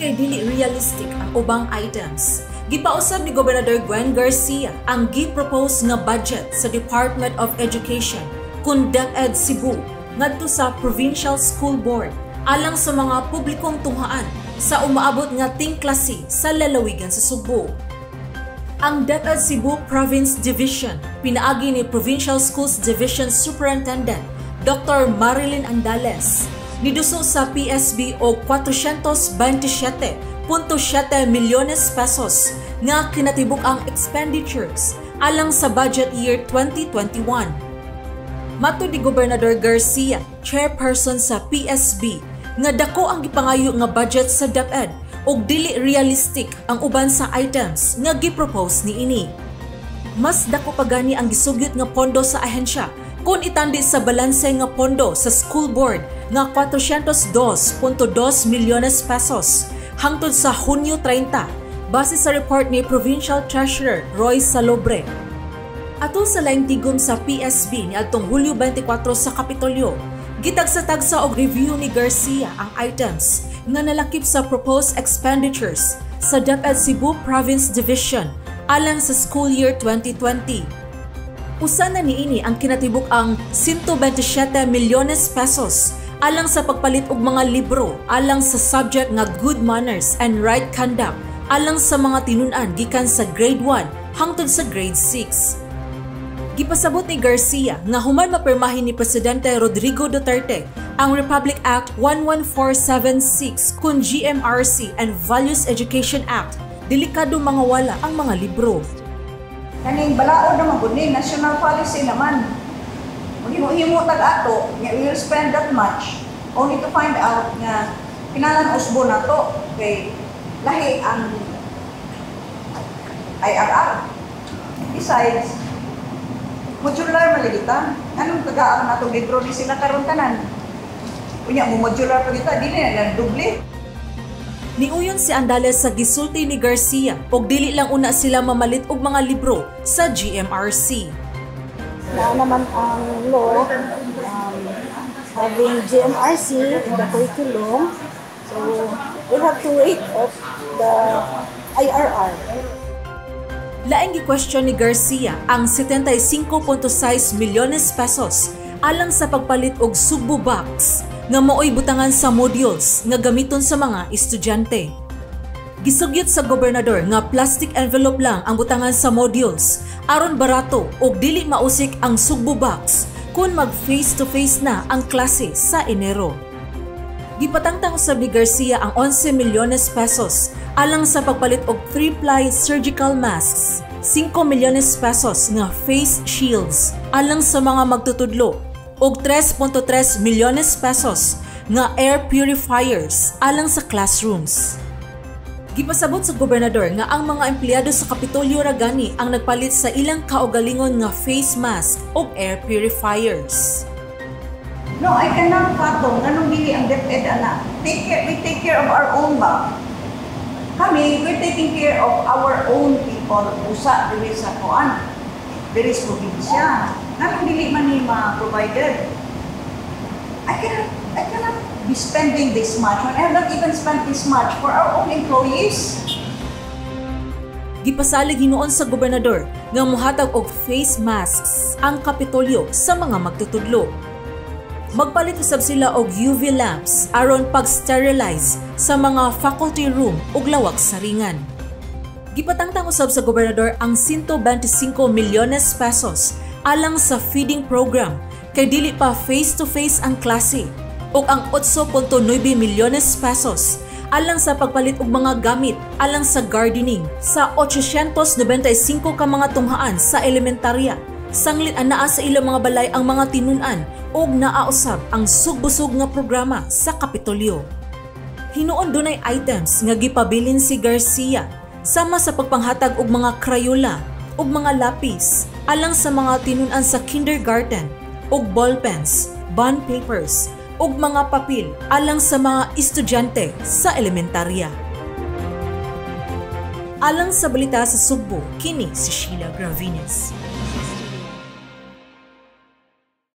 kay dili realistic ang ubang items. Gipausab ni Gobernador Gwen Garcia ang gi-propose nga budget sa Department of Education kun DepEd Cebu ngadto sa Provincial School Board alang sa mga publikong tunghaan sa umaabot nga tingklase sa lalawigan sa Subo. Ang DepEd Cebu Province Division pinaagi ni Provincial Schools Division Superintendent Dr. Marilyn Andales niduso sa PSB og 427.7 milyones pesos nga kinatibuk ang expenditures alang sa budget year 2021. Matud ni Gobernador Garcia, chairperson sa PSB, nga dako ang gipangayo nga budget sa DepEd ug dili realistic ang uban sa items nga gipropose niini. Mas dako pa gani ang gisugyot nga pondo sa ahensya kung itandi sa balanse nga pondo sa school board nga 402.2 milyones pesos hangtod sa Hunyo 30 base sa report ni Provincial Treasurer Roy Salobre. Atol sa laing tigom sa PSB ni adtong Hulyo 24 sa Kapitolyo, gitagsa-tagsa og review ni Garcia ang items nga nalakip sa proposed expenditures sa DepEd Cebu Province Division alang sa school year 2020. Usa na niini ang kinatibuk ang 127 milyones pesos alang sa pagpalit og mga libro alang sa subject nga good manners and right conduct alang sa mga tinun-an gikan sa grade 1 hangtod sa grade 6. Gipasabot ni Garcia nga human mapirmahin ni Presidente Rodrigo Duterte ang Republic Act 11476 kun GMRC and Values Education Act, delikado mga wala ang mga libro. Kaning balaod naman gud ni national policy naman. Maghimo-himo tag ato, nga we will spend that much only to find out nga kinalan usbo na to kay lahi ang IRR. Besides, modular maligitan. Anong tagaan na itong libro ni sila karon tanan? Unya mo modular pagita, dili na doble. Niuyon si Andales sa gisulti ni Garcia og dili lang una sila mamalit og mga libro sa GMRC. Na naman ang law, having GMRC in the curriculum, so we have to wait of the IRR. Laing gi-question ni Garcia ang 75.6 milyones pesos alang sa pagpalit og Sugbo box nga maoy butangan sa modules nga gamiton sa mga estudyante. Gisugyot sa gobernador nga plastic envelope lang ang butangan sa modules aron barato og dili mausik ang Sugbo box kung mag face-to-face na ang klase sa Enero. Gipatangtang sa ni Garcia ang 11 milyones pesos alang sa pagpalit og 3-ply surgical masks, 5 milyones pesos nga face shields alang sa mga magtutudlo og 3.3 milyones pesos nga air purifiers alang sa classrooms. Gipasabot sa gobernador nga ang mga empleyado sa Kapitolyo ra gani ang nagpalit sa ilang kaugalingon nga face mask og air purifiers. No, I cannot fathom nganong dili ang DepEd ana. We take care of our own ba. Kami, we're taking care of our own people. Usa dili sa kuan. Dili sa probinsya. Nganong dili man ni ma-provided. I cannot be spending this much when I have not even spent this much for our own employees. Gipasalig hinuon sa gobernador nga mohatag og face masks ang Kapitolyo sa mga magtutudlo. Magpalit usab sila og UV lamps aron pag-sterilize sa mga faculty room ug lawak saringan. Gipatangtang usab sa gobernador ang 125 milyones pesos alang sa feeding program kay dili pa face-to-face ang klase ug ang 8.9 milyones pesos alang sa pagpalit og mga gamit alang sa gardening sa 895 ka mga tunghaan sa elementarya. Sanglit anaa sa ilang mga balay ang mga tinun-an ug naausab ang sugbusog nga programa sa Kapitolyo. Hinuon dunay items nga gipabilin si Garcia sama sa pagpanghatag og mga krayola ug mga lapis alang sa mga tinun-an sa kindergarten ug ballpens, bond papers ug mga papel alang sa mga estudyante sa elementarya. Alang sa balita sa Sugbo, kini si Sheila Gravines.